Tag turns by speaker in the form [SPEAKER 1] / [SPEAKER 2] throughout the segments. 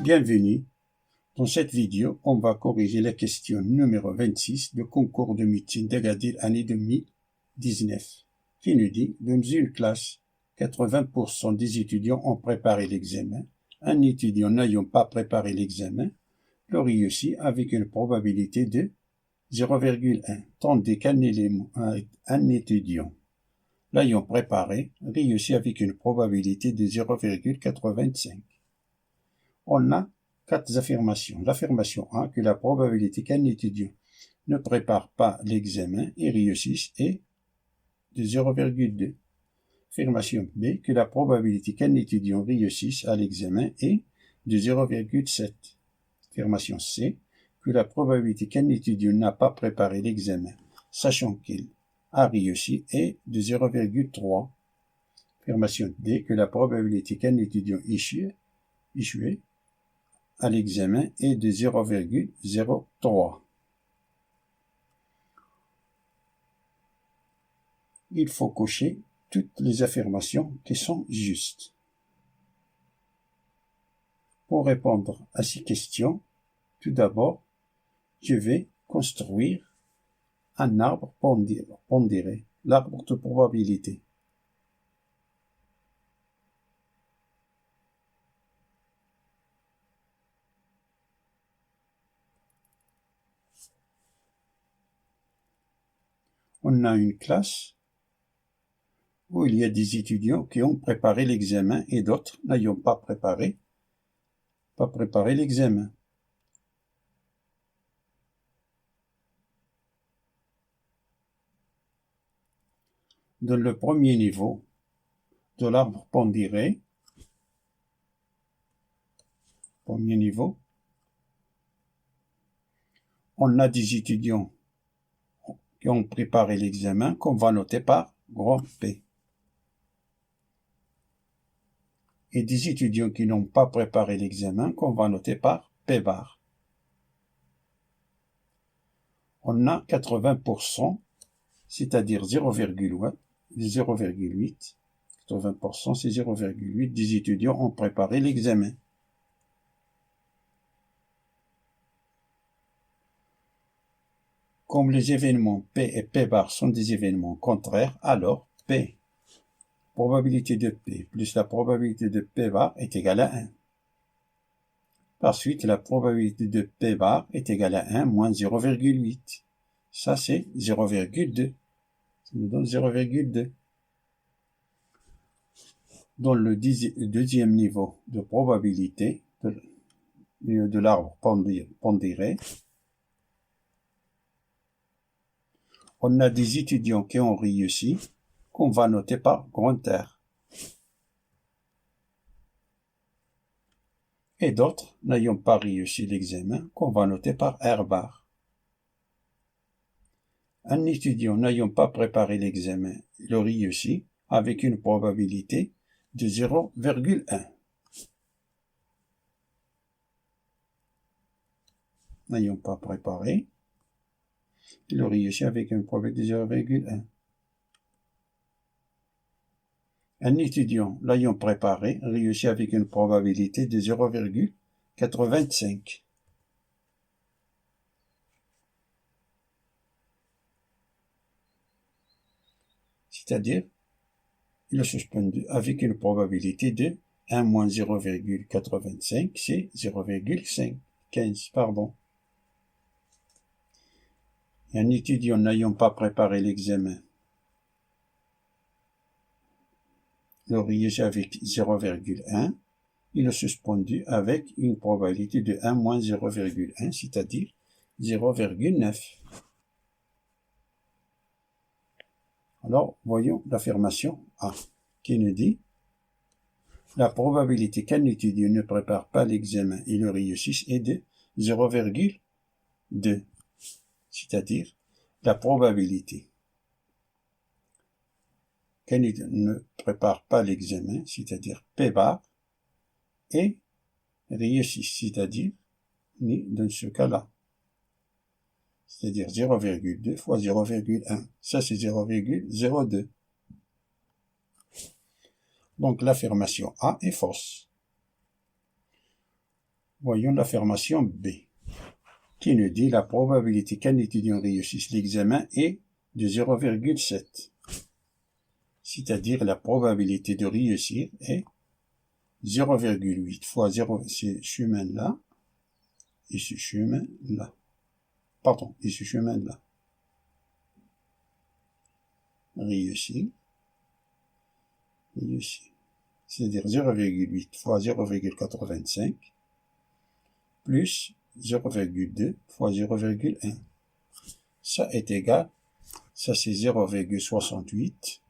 [SPEAKER 1] Bienvenue. Dans cette vidéo, on va corriger la question numéro 26 du concours de médecine d'Agadir année 2019, qui nous dit, dans une classe, 80% des étudiants ont préparé l'examen. Un étudiant n'ayant pas préparé l'examen le réussit avec une probabilité de 0,1, tandis qu'un étudiant l'ayant préparé réussit avec une probabilité de 0,85. On a 4 affirmations. L'affirmation A, que la probabilité qu'un étudiant ne prépare pas l'examen et réussisse est de 0,2. Affirmation B, que la probabilité qu'un étudiant réussisse à l'examen est de 0,7. Affirmation C, que la probabilité qu'un étudiant n'a pas préparé l'examen, sachant qu'il a réussi, est de 0,3. Affirmation D, que la probabilité qu'un étudiant échoue à l'examen est de 0,03. Il faut cocher toutes les affirmations qui sont justes. Pour répondre à ces questions, tout d'abord, je vais construire un arbre pondéré, l'arbre de probabilité. On a une classe où il y a des étudiants qui ont préparé l'examen et d'autres n'ayant pas préparé l'examen. Dans le premier niveau de l'arbre pondéré, on a des étudiants qui ont préparé l'examen qu'on va noter par grand P. Et des étudiants qui n'ont pas préparé l'examen qu'on va noter par P bar. On a 80%, c'est-à-dire 0,8. 80%, c'est 0,8 des étudiants ont préparé l'examen. Comme les événements P et P bar sont des événements contraires, alors P, probabilité de P plus la probabilité de P bar est égale à 1. Par suite, la probabilité de P bar est égale à 1 moins 0,8. Ça, c'est 0,2. Ça nous donne 0,2. Dans le deuxième niveau de probabilité de l'arbre pondéré, on a des étudiants qui ont réussi, qu'on va noter par grand R. Et d'autres n'ayant pas réussi l'examen, qu'on va noter par R bar. Un étudiant n'ayant pas préparé l'examen le réussit avec une probabilité de 0,1. N'ayant pas préparé, il réussit avec une probabilité de 0,1. Un étudiant l'ayant préparé réussit avec une probabilité de 0,85. C'est-à-dire, il est suspendu avec une probabilité de 1 moins 0,85, c'est 0,15, pardon. Et un étudiant n'ayant pas préparé l'examen le réussit avec 0,1, il est suspendu avec une probabilité de 1 moins 0,1, c'est-à-dire 0,9. Alors, voyons l'affirmation A, qui nous dit la probabilité qu'un étudiant ne prépare pas l'examen et le réussisse est de 0,2, c'est-à-dire la probabilité qu'un étudiant ne prépare pas l'examen, c'est-à-dire P bar, et réussisse, c'est-à-dire dans ce cas-là, c'est-à-dire 0,2 fois 0,1. Ça, c'est 0,02. Donc, l'affirmation A est fausse. Voyons l'affirmation B, qui nous dit la probabilité qu'un étudiant réussisse l'examen est de 0,7. C'est-à-dire la probabilité de réussir est 0,8 fois 0, ce chemin-là, et ce chemin-là. Pardon, et ce chemin-là. Réussi. C'est-à-dire 0,8 fois 0,85 plus 0,2 fois 0,1. Ça est égal, ça c'est 0,68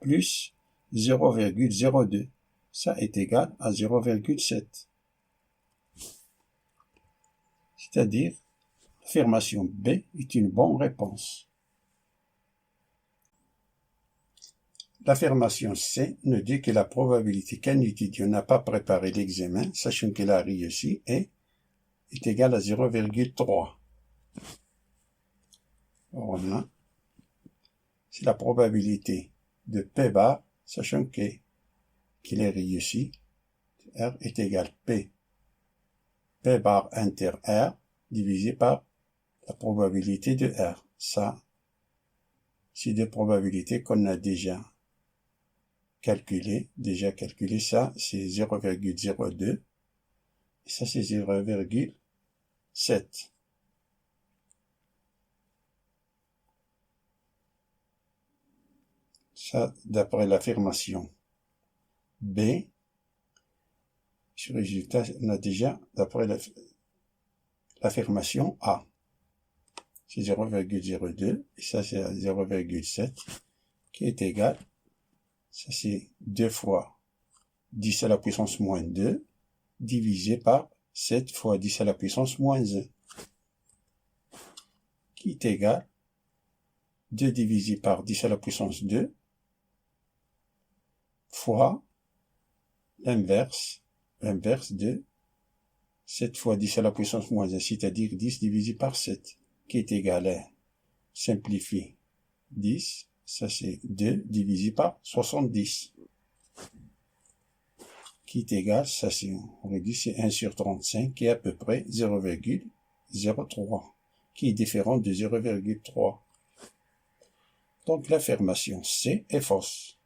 [SPEAKER 1] plus 0,02. Ça est égal à 0,7. C'est-à-dire, l'affirmation B est une bonne réponse. L'affirmation C nous dit que la probabilité qu'un étudiant n'a pas préparé l'examen, sachant qu'il a réussi, est égale à 0,3. On a, c'est la probabilité de P bar, sachant qu'il est réussi. R est égal P bar inter R divisé par la probabilité de R. Ça, c'est des probabilités qu'on a déjà calculé, ça c'est 0,02 et ça c'est 0,7. Ça d'après l'affirmation B. Ce résultat on a déjà d'après l'affirmation A. C'est 0,02 et ça c'est 0,7 qui est égal, ça c'est 2 fois 10 à la puissance moins 2 divisé par 7 fois 10 à la puissance moins 1 qui est égal 2 divisé par 10 à la puissance 2 fois l'inverse de 7 fois 10 à la puissance moins 1, c'est-à-dire 10 divisé par 7 qui est égal à, simplifie 10, ça c'est 2 divisé par 70 qui est égal, ça c'est, on réduit, c'est 1 sur 35 qui est à peu près 0,03 qui est différent de 0,3. Donc l'affirmation C est fausse.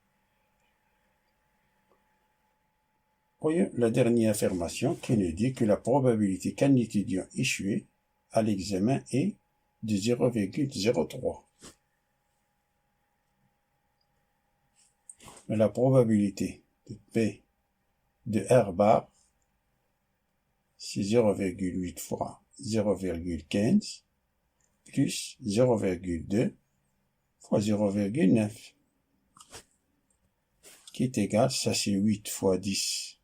[SPEAKER 1] Voyons la dernière affirmation qui nous dit que la probabilité qu'un étudiant échoue à l'examen est de 0,03. Mais la probabilité de P de R bar, c'est 0,8 fois 0,15 plus 0,2 fois 0,9 qui est égal, ça c'est 8 fois 10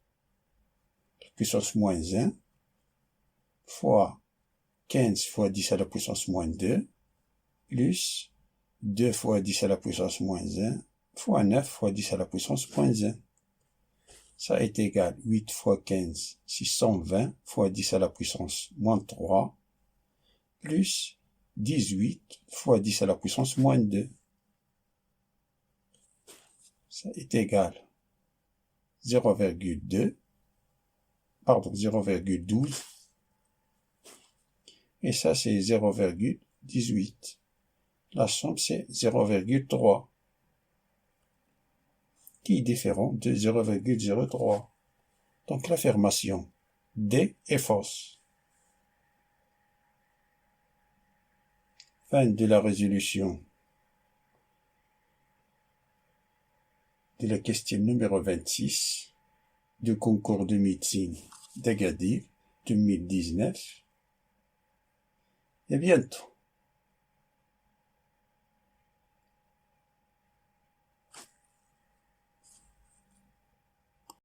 [SPEAKER 1] puissance moins 1 fois 15 fois 10 à la puissance moins 2 plus 2 fois 10 à la puissance moins 1 fois 9 fois 10 à la puissance moins 1. Ça est égal 8 fois 15, 620 fois 10 à la puissance moins 3 plus 18 fois 10 à la puissance moins 2. Ça est égal 0,12 et ça c'est 0,18. La somme c'est 0,3 qui est différent de 0,03. Donc l'affirmation D est fausse. Fin de la résolution de la question numéro 26 du concours de médecine d'Agadir 2019. Et bientôt.